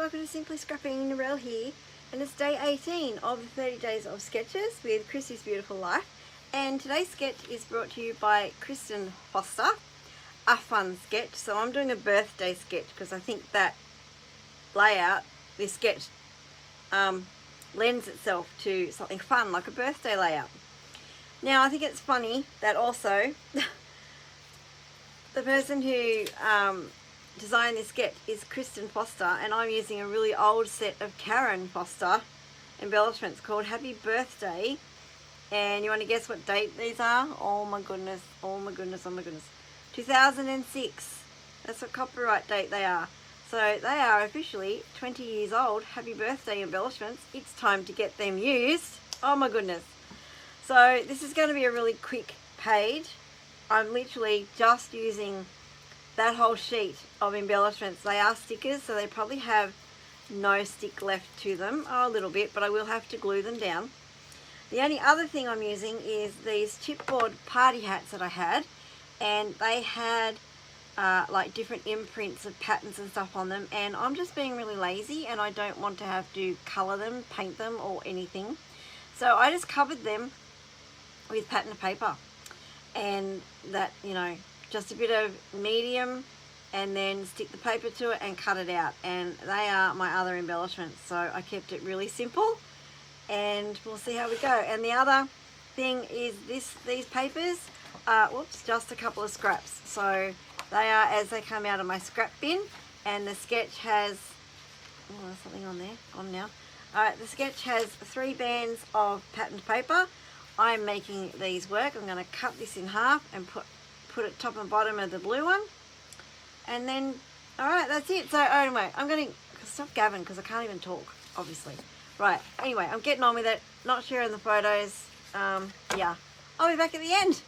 welcome to Simply Scrapping. Narelle here, and it's day 18 of the 30 days of sketches with Chrissy's Beautiful Life. And today's sketch is brought to you by Kristen Foster, a fun sketch. So I'm doing a birthday sketch because I think that layout, this sketch, lends itself to something fun like a birthday layout. Now I think it's funny that also the person who designed this sketch is Kristen Foster, and I'm using a really old set of Karen Foster embellishments called Happy Birthday. And you want to guess what date these are? Oh my goodness, oh my goodness, oh my goodness. 2006. That's what copyright date they are. So they are officially 20 years old. Happy birthday embellishments. It's time to get them used. Oh my goodness. So this is going to be a really quick page. I'm literally just using that whole sheet of embellishments. They are stickers, so they probably have no stick left to them. Oh, a little bit, but I will have to glue them down. The only other thing I'm using is these chipboard party hats that I had, and they had like different imprints of patterns and stuff on them, and I'm just being really lazy and I don't want to have to colour them, paint them or anything. So I just covered them with pattern paper, and that, you know, just a bit of medium, and then stick the paper to it and cut it out. And they are my other embellishments, so I kept it really simple, and we'll see how we go. And the other thing is these papers are, whoops, just a couple of scraps. So they are as they come out of my scrap bin, and the sketch has, oh, there's something on there, gone now. Alright, the sketch has 3 bands of patterned paper. I'm making these work. I'm going to cut this in half and put it top and bottom of the blue one, and then alright, that's it. So anyway, I'm going to stop gabbing because I can't even talk, obviously. Right, anyway, I'm getting on with it, not sharing the photos. Yeah, I'll be back at the end.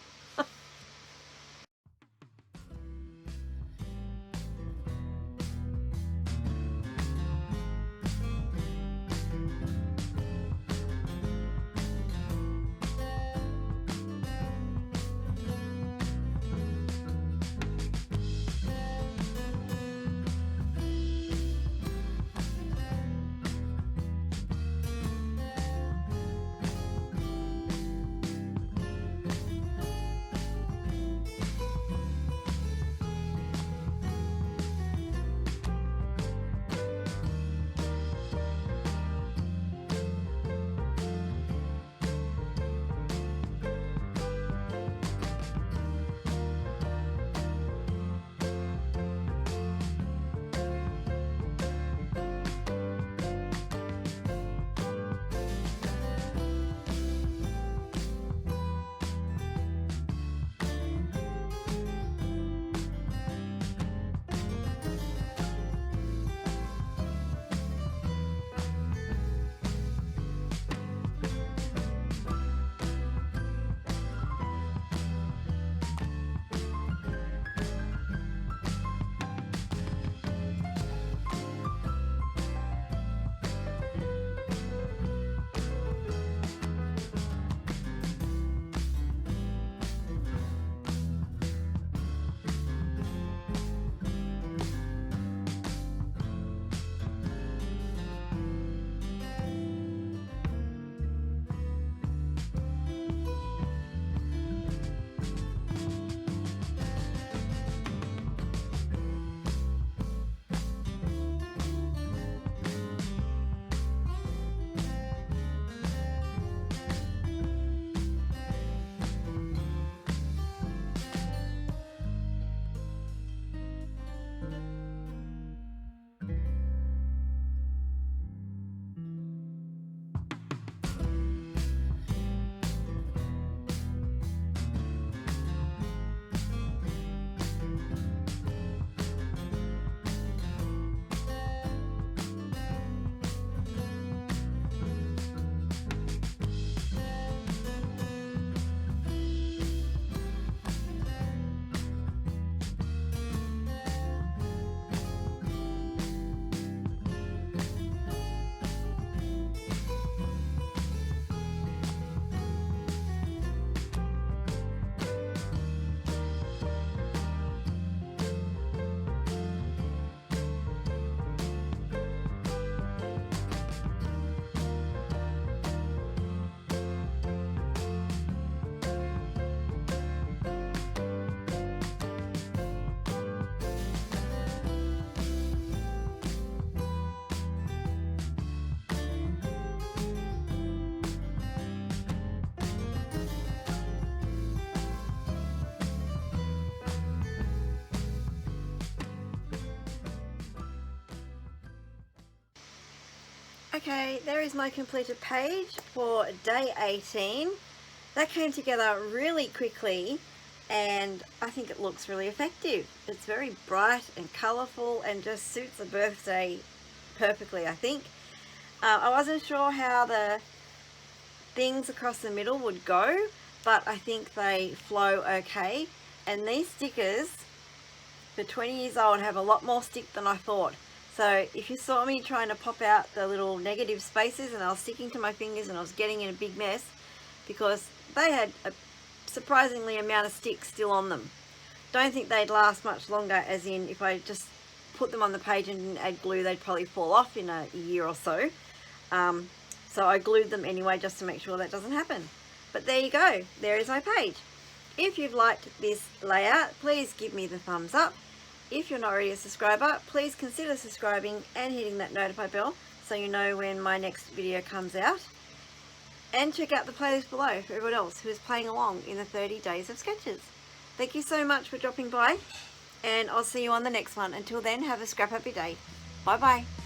Okay, there is my completed page for day 18. That came together really quickly and I think it looks really effective. It's very bright and colourful and just suits a birthday perfectly, I think. I wasn't sure how the things across the middle would go, but I think they flow okay. And these stickers for 20 years old have a lot more stick than I thought. So if you saw me trying to pop out the little negative spaces and I was sticking to my fingers and I was getting in a big mess because they had a surprisingly amount of stick still on them. Don't think they'd last much longer, as in if I just put them on the page and didn't add glue they'd probably fall off in a year or so. So I glued them anyway just to make sure that doesn't happen. But there you go, there is my page. If you've liked this layout, please give me the thumbs up. If you're not already a subscriber, please consider subscribing and hitting that notify bell so you know when my next video comes out. And check out the playlist below for everyone else who is playing along in the 30 days of sketches. Thank you so much for dropping by, and I'll see you on the next one. Until then, have a scrap happy day. Bye bye.